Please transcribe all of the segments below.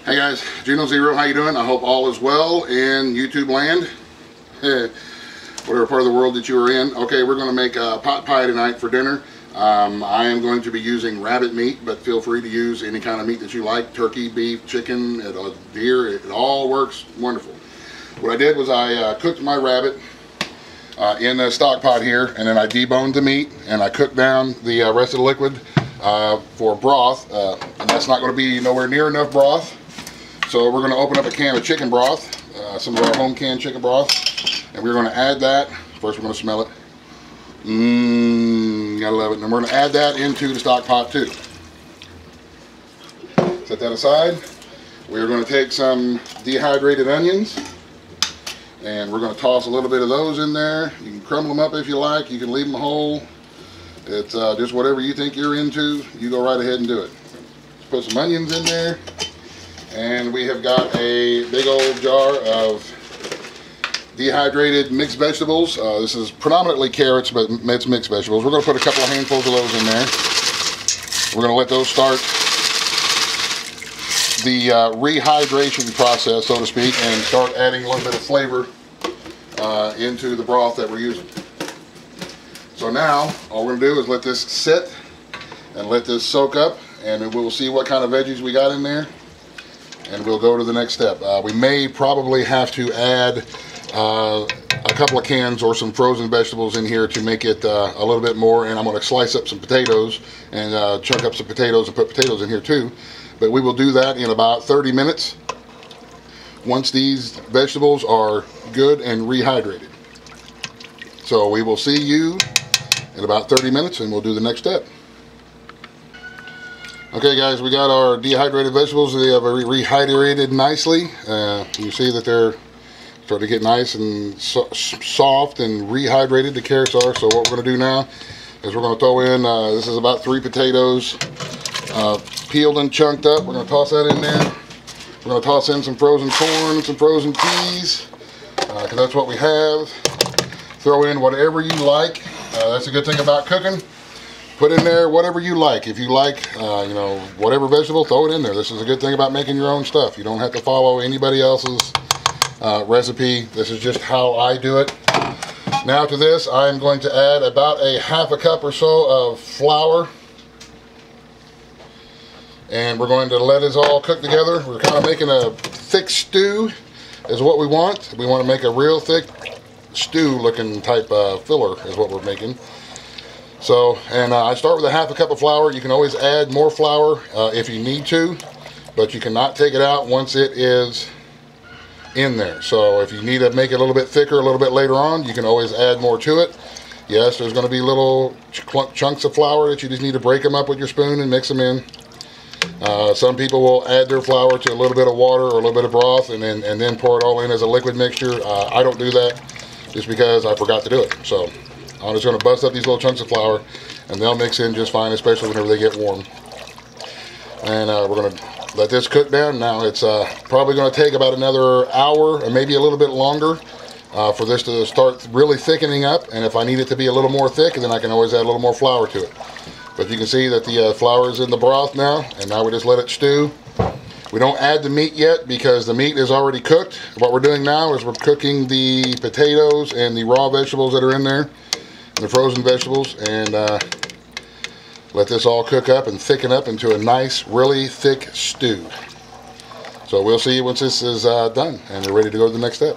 Hey guys, Juno Zero, how you doing? I hope all is well in YouTube land. Whatever part of the world that you are in. Okay, we're going to make a pot pie tonight for dinner. I am going to be using rabbit meat, but feel free to use any kind of meat that you like. Turkey, beef, chicken, deer, it all works wonderful. What I did was I cooked my rabbit in a stock pot here, and then I deboned the meat, and I cooked down the rest of the liquid for broth, and that's not going to be nowhere near enough broth. So we're going to open up a can of chicken broth, some of our home canned chicken broth, and we're going to add that. First we're going to smell it. Gotta love it. And then we're going to add that into the stock pot too. Set that aside. We're going to take some dehydrated onions, and we're going to toss a little bit of those in there. You can crumble them up if you like. You can leave them whole. It's just whatever you think you're into. You go right ahead and do it. Put some onions in there. And we have got a big old jar of dehydrated mixed vegetables. This is predominantly carrots, but it's mixed vegetables. We're going to put a couple of handfuls of those in there. We're going to let those start the rehydration process, so to speak, and start adding a little bit of flavor into the broth that we're using. So now, all we're going to do is let this sit and let this soak up, and then we'll see what kind of veggies we got in there. And we'll go to the next step. We may probably have to add a couple of cans or some frozen vegetables in here to make it a little bit more. And I'm going to slice up some potatoes and chunk up some potatoes and put potatoes in here too. But we will do that in about 30 minutes once these vegetables are good and rehydrated. So we will see you in about 30 minutes and we'll do the next step. Okay guys, we got our dehydrated vegetables. They have rehydrated nicely. You see that they're starting to get nice and soft and rehydrated, the carrots are. So what we're going to do now is we're going to throw in, this is about 3 potatoes, peeled and chunked up. We're going to toss that in there. We're going to toss in some frozen corn and some frozen peas, because that's what we have. Throw in whatever you like. That's a good thing about cooking. Put in there whatever you like. If you like, you know, whatever vegetable, throw it in there. This is a good thing about making your own stuff. You don't have to follow anybody else's recipe. This is just how I do it. Now to this, I'm going to add about a half a cup or so of flour. And we're going to let this all cook together. We're kind of making a thick stew is what we want. We want to make a real thick stew looking type filler is what we're making. So, and I start with a half a cup of flour. You can always add more flour if you need to, but you cannot take it out once it is in there. So if you need to make it a little bit thicker a little bit later on, you can always add more to it. Yes, there's going to be little chunks of flour that you just need to break them up with your spoon and mix them in. Some people will add their flour to a little bit of water or a little bit of broth and then pour it all in as a liquid mixture. I don't do that just because I forgot to do it. So I'm just going to bust up these little chunks of flour, and they'll mix in just fine, especially whenever they get warm. And we're going to let this cook down. Now it's probably going to take about another hour or maybe a little bit longer for this to start really thickening up. And if I need it to be a little more thick, then I can always add a little more flour to it. But you can see that the flour is in the broth now, and now we just let it stew. We don't add the meat yet because the meat is already cooked. What we're doing now is we're cooking the potatoes and the raw vegetables that are in there, the frozen vegetables, and let this all cook up and thicken up into a nice, really thick stew. So we'll see once this is done and we're ready to go to the next step.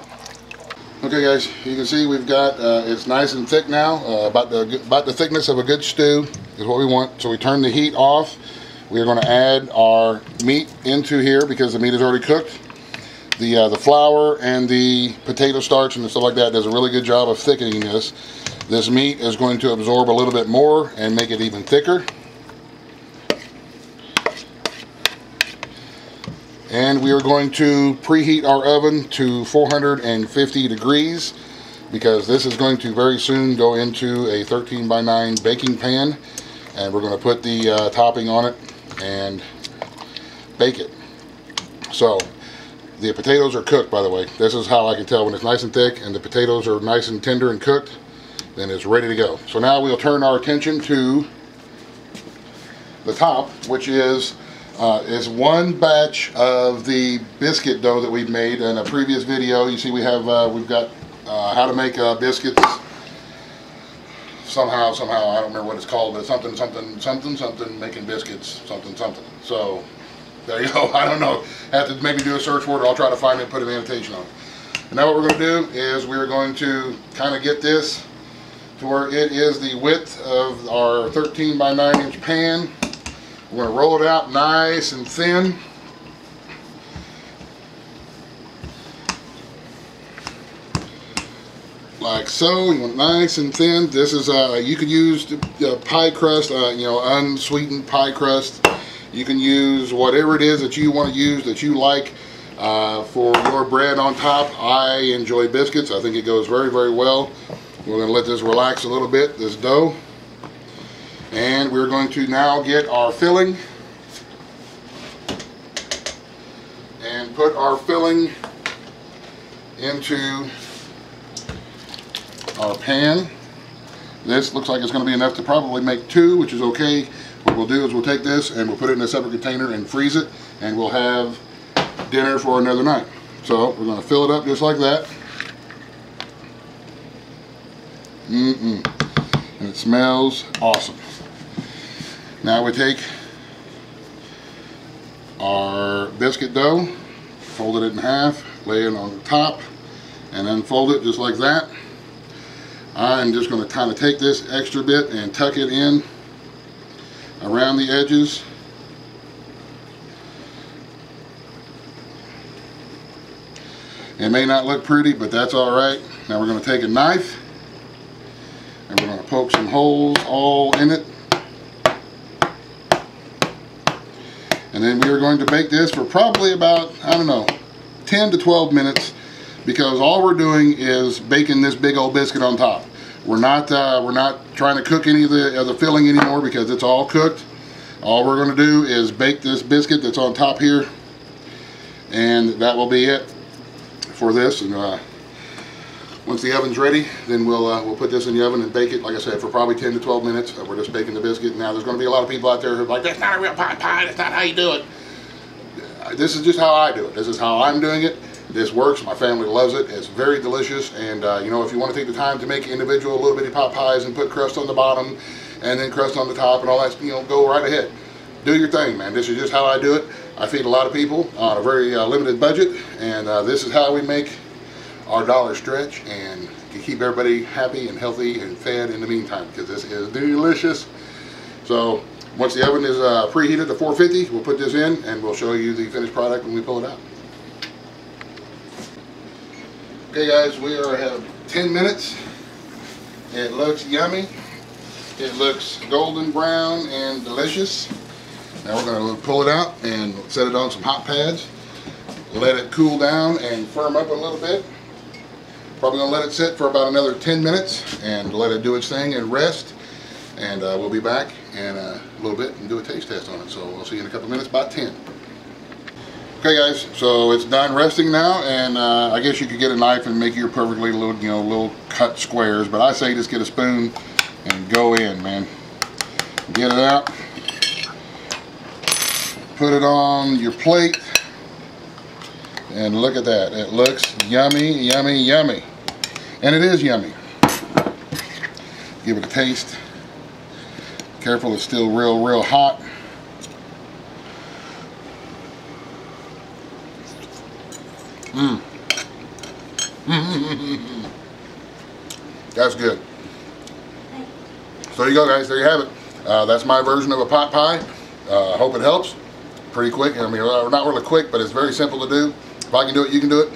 Okay guys, you can see we've got, it's nice and thick now, about the thickness of a good stew is what we want. So we turn the heat off. We are going to add our meat into here because the meat is already cooked. The flour and the potato starch and stuff like that does a really good job of thickening this. This meat is going to absorb a little bit more and make it even thicker. And we are going to preheat our oven to 450 degrees because this is going to very soon go into a 13x9 baking pan, and we're going to put the topping on it and bake it. So the potatoes are cooked, by the way. This is how I can tell when it's nice and thick and the potatoes are nice and tender and cooked. Then it's ready to go. So now we'll turn our attention to the top, which is It's one batch of the biscuit dough that we've made in a previous video. You see we have we've got how to make biscuits somehow I don't remember what it's called, but it's something making biscuits something. So there you go. I don't know, have to maybe do a search for it, or I'll try to find it and put an annotation on it. And now what we're going to do is we're going to kind of get this to where it is the width of our 13 by 9 inch pan. We're going to roll it out nice and thin. Like so. You want it nice and thin. This is you could use pie crust, you know, unsweetened pie crust. You can use whatever it is that you want to use, that you like for your bread on top. I enjoy biscuits. I think it goes very, very well. We're going to let this relax a little bit, this dough. And we're going to now get our filling and put our filling into our pan. This looks like it's going to be enough to probably make 2, which is okay. What we'll do is we'll take this and we'll put it in a separate container and freeze it, and we'll have dinner for another night. So we're going to fill it up just like that. And it smells awesome. Now we take our biscuit dough, fold it in half, lay it on the top, and then fold it just like that. I'm just going to kind of take this extra bit and tuck it in around the edges. It may not look pretty, but that's all right. Now we're going to take a knife and we're going to poke some holes all in it. And then we are going to bake this for probably about, I don't know, 10 to 12 minutes, because all we're doing is baking this big old biscuit on top. We're not trying to cook any of the filling anymore, because it's all cooked. All we're going to do is bake this biscuit that's on top here, and that will be it for this. And once the oven's ready, then we'll put this in the oven and bake it, like I said, for probably 10 to 12 minutes. We're just baking the biscuit. Now, there's going to be a lot of people out there who are like, that's not a real pot pie, that's not how you do it. This is just how I do it. This is how I'm doing it. This works. My family loves it. It's very delicious. And you know, if you want to take the time to make individual little bitty pot pies and put crust on the bottom and then crust on the top and all that, you know, go right ahead. Do your thing, man. This is just how I do it. I feed a lot of people on a very limited budget, and this is how we make our dollar stretch and to keep everybody happy and healthy and fed in the meantime, because this is delicious. So once the oven is preheated to 450, we'll put this in and we'll show you the finished product when we pull it out. Okay guys, we are at 10 minutes. It looks yummy. It looks golden brown and delicious. Now we're going to pull it out and set it on some hot pads. Let it cool down and firm up a little bit. Probably going to let it sit for about another 10 minutes and let it do its thing and rest. And we'll be back in a little bit and do a taste test on it. So we'll see you in a couple minutes, about 10. Okay guys, so it's done resting now, and I guess you could get a knife and make your perfectly little, you know, little cut squares, but I say just get a spoon and go in, man. Get it out. Put it on your plate. And look at that. It looks yummy, yummy, yummy. And it is yummy. Give it a taste. Careful, it's still real hot. That's good. So there you go guys, there you have it. That's my version of a pot pie. I hope it helps. Pretty quick. I mean, not really quick, but it's very simple to do. If I can do it, you can do it.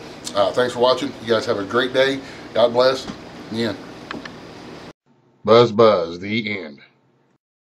Thanks for watching. You guys have a great day. God bless. The end. Buzz, buzz. The end.